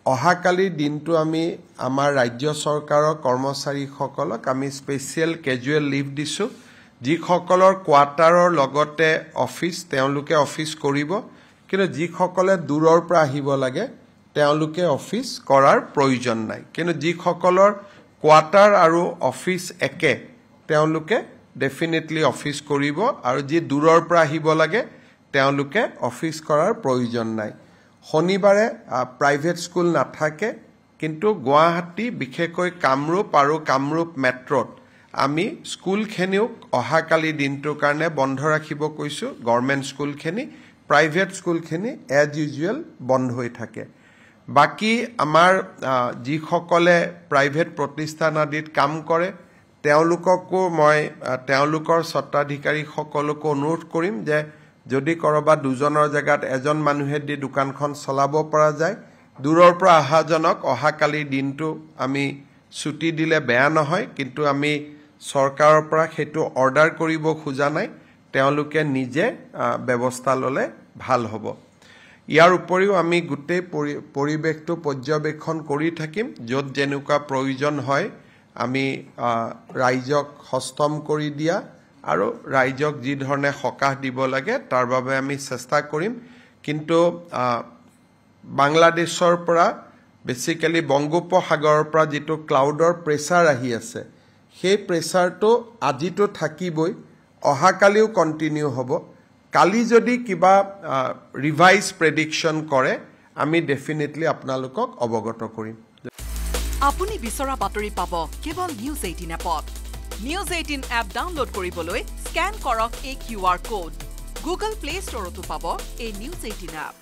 অহাকালি দিনটো আমি আমাৰ ৰাজ্য চৰকাৰৰ কৰ্মচাৰীসকলক আমি স্পেচিয়েল কেজুৱেল লিভ দিছোঁ যিসকলৰ কোৱাৰ্টাৰৰ লগতে অফিচ তেওঁলোকে অফিচ কৰিব কিন্তু যিসকলে দূৰৰ পৰা আহিব লাগে তেওঁলোকে অফিচ কৰাৰ প্ৰয়োজন নাই কিন্তু যিসকলৰ কোৱাৰ্টাৰ আৰু অফিচ একে তেওঁলোকে ডেফিনেটলি অফিচ কৰিব আৰু যি দূৰৰ পৰা আহিব লাগে তেওঁলোকে অফিচ কৰাৰ প্ৰয়োজন নাই শনিবাৰে প্ৰাইভেট স্কুল নাথাকে কিন্তু গুৱাহাটী বিশেষকৈ কামৰূপ আৰু কামৰূপ মেট্ৰত আমি স্কুলখিনিও অহাকালি দিনটোৰ কাৰণে বন্ধ ৰাখিব কৈছোঁ গভৰ্ণমেণ্ট স্কুলখিনি প্ৰাইভেট স্কুলখিনি এজ ইউজুৱেল বন্ধ হৈ থাকে বাকি আমাৰ যিসকলে প্ৰাইভেট প্ৰতিষ্ঠান আদিত কাম কৰে তেওঁলোককো মই তেওঁলোকৰ স্বত্বাধিকাৰীসকলকো অনুৰোধ কৰিম যে যদি কৰবা দুজনৰ জায়গাত এজন মানুহে দি দোকানখন চলাব পৰা যায় দূৰৰ পৰা আহাজনক অহাকালি দিনটো আমি ছুটি দিলে বেয়া নহয় কিন্তু আমি চৰকাৰৰ পৰা সেইটো অৰ্ডাৰ কৰিব খোজা নাই তেওঁলোকে নিজে ব্যৱস্থা ললে ভাল হ'ব ইয়াৰ উপৰিও আমি গোটেই পৰিৱেশটো পৰ্যবেক্ষণ কৰি থাকিম য'ত যেনেকুৱা প্ৰয়োজন হয় আমি ৰাইজক হস্তম কৰি দিয়া আৰু ৰাইজক যি ধৰণে সকাহ দিব লাগে তাৰ বাবে আমি চেষ্টা কৰিম কিন্তু বাংলাদেশৰ পৰা বেসিক্যালি বংগোপসাগৰৰ পৰা যেটো ক্লাউডৰ প্ৰেছাৰ আহি আছে সেই প্ৰেছাৰটো আজিটো থাকিবই অহাকালিও কন্টিনিউ হ'ব কালি যদি কিবা ৰিভাইজ প্ৰেডিকচন কৰে আমি ডেফিনেটলি আপোনালোকক অৱগত কৰিম আপুনি বিচৰা বাতৰি পাব কেৱল নিউজ 18 এপত নিউজ 18 এপ ডাউনলোড কৰিবলৈ স্ক্যান কৰক এই QR কোড গুগল প্লে ষ্টৰতো পাব এই নিউজ 18 এপ